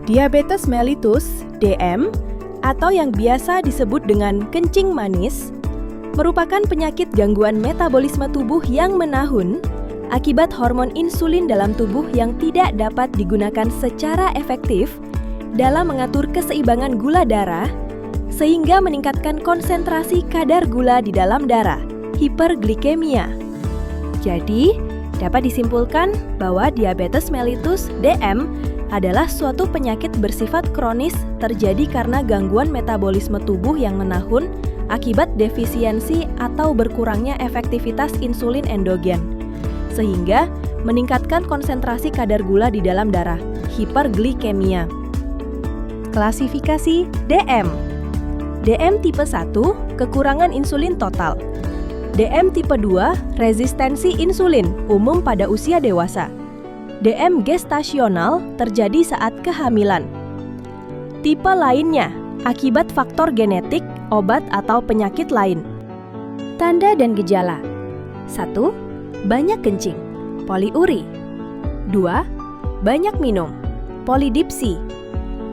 Diabetes mellitus (DM) atau yang biasa disebut dengan kencing manis merupakan penyakit gangguan metabolisme tubuh yang menahun akibat hormon insulin dalam tubuh yang tidak dapat digunakan secara efektif dalam mengatur keseimbangan gula darah sehingga meningkatkan konsentrasi kadar gula di dalam darah, hiperglikemia. Jadi, dapat disimpulkan bahwa diabetes mellitus (DM) adalah suatu penyakit bersifat kronis terjadi karena gangguan metabolisme tubuh yang menahun akibat defisiensi atau berkurangnya efektivitas insulin endogen, sehingga meningkatkan konsentrasi kadar gula di dalam darah, hiperglikemia. Klasifikasi DM. DM tipe 1, kekurangan insulin total. DM tipe 2, resistensi insulin, umum pada usia dewasa. DM gestasional terjadi saat kehamilan. Tipe lainnya, akibat faktor genetik, obat atau penyakit lain. Tanda dan gejala. 1. Banyak kencing, poliuri. 2. Banyak minum, polidipsi.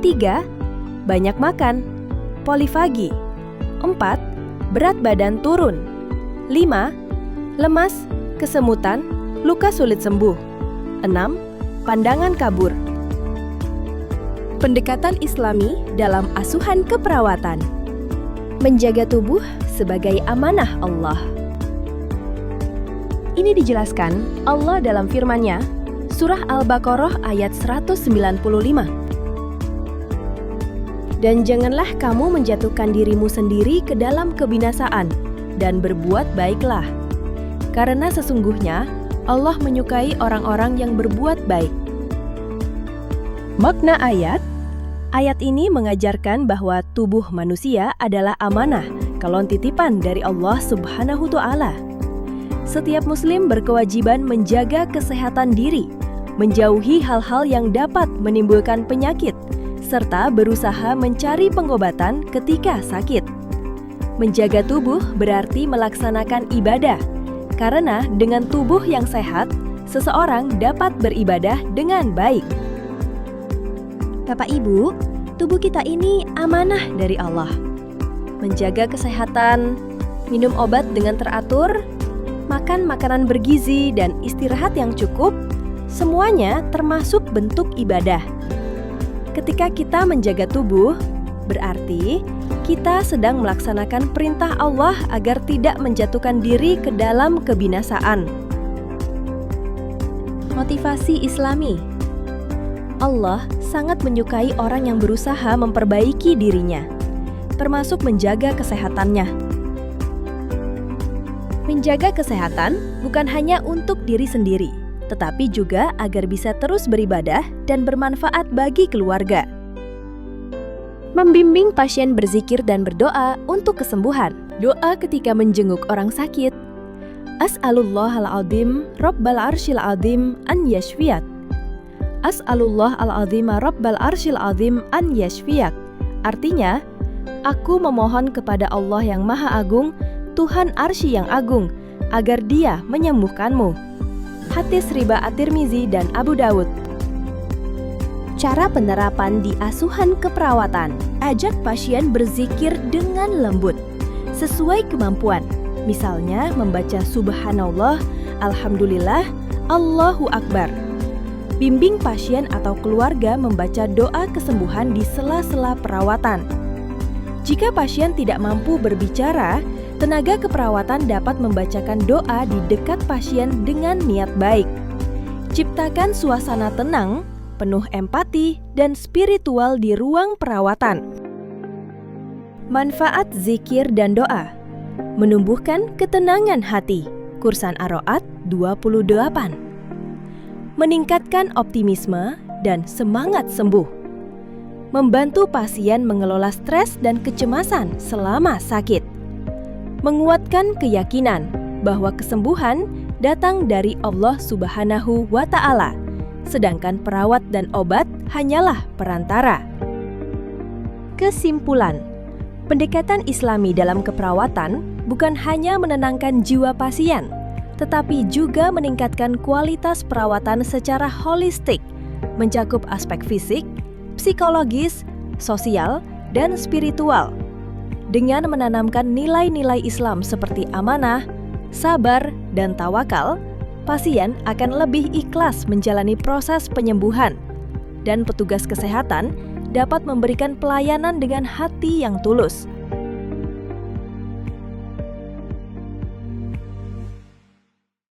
3. Banyak makan, polifagi. 4. Berat badan turun. 5. Lemas, kesemutan, luka sulit sembuh. 6. Pandangan kabur. Pendekatan Islami dalam asuhan keperawatan. Menjaga tubuh sebagai amanah Allah. Ini dijelaskan Allah dalam firman-Nya, Surah Al-Baqarah ayat 195. Dan janganlah kamu menjatuhkan dirimu sendiri ke dalam kebinasaan, dan berbuat baiklah. Karena sesungguhnya Allah menyukai orang-orang yang berbuat baik. Makna ayat ini mengajarkan bahwa tubuh manusia adalah amanah, kalon titipan dari Allah Subhanahu Ta'ala. Setiap muslim berkewajiban menjaga kesehatan diri, menjauhi hal-hal yang dapat menimbulkan penyakit, serta berusaha mencari pengobatan ketika sakit. Menjaga tubuh berarti melaksanakan ibadah, karena dengan tubuh yang sehat, seseorang dapat beribadah dengan baik. Bapak Ibu, tubuh kita ini amanah dari Allah. Menjaga kesehatan, minum obat dengan teratur, makan makanan bergizi, dan istirahat yang cukup, semuanya termasuk bentuk ibadah. Ketika kita menjaga tubuh, berarti kita sedang melaksanakan perintah Allah agar tidak menjatuhkan diri ke dalam kebinasaan. Motivasi Islami. Allah sangat menyukai orang yang berusaha memperbaiki dirinya, termasuk menjaga kesehatannya. Menjaga kesehatan bukan hanya untuk diri sendiri, tetapi juga agar bisa terus beribadah dan bermanfaat bagi keluarga. Membimbing pasien berzikir dan berdoa untuk kesembuhan. Doa ketika menjenguk orang sakit. As'alullahal azim Rabbal arsyil azim an yashfiyak. As'alullahal azim Rabbal arsyil azim an yashfiyak. Artinya, aku memohon kepada Allah yang Maha Agung, Tuhan Arsy yang Agung, agar Dia menyembuhkanmu. Hadis riwayat At-Tirmizi dan Abu Dawud. Cara penerapan di asuhan keperawatan. Ajak pasien berzikir dengan lembut, sesuai kemampuan. Misalnya membaca Subhanallah, Alhamdulillah, Allahu Akbar. Bimbing pasien atau keluarga membaca doa kesembuhan di sela-sela perawatan. Jika pasien tidak mampu berbicara, tenaga keperawatan dapat membacakan doa di dekat pasien dengan niat baik. Ciptakan suasana tenang, penuh empati, dan spiritual di ruang perawatan. Manfaat zikir dan doa. Menumbuhkan ketenangan hati. Kursan Ar-Ra'd 28. Meningkatkan optimisme dan semangat sembuh. Membantu pasien mengelola stres dan kecemasan selama sakit. Menguatkan keyakinan bahwa kesembuhan datang dari Allah Subhanahu wa Ta'ala, sedangkan perawat dan obat hanyalah perantara. Kesimpulan, pendekatan Islami dalam keperawatan bukan hanya menenangkan jiwa pasien, tetapi juga meningkatkan kualitas perawatan secara holistik, mencakup aspek fisik, psikologis, sosial, dan spiritual. Dengan menanamkan nilai-nilai Islam seperti amanah, sabar, dan tawakal, pasien akan lebih ikhlas menjalani proses penyembuhan, dan petugas kesehatan dapat memberikan pelayanan dengan hati yang tulus.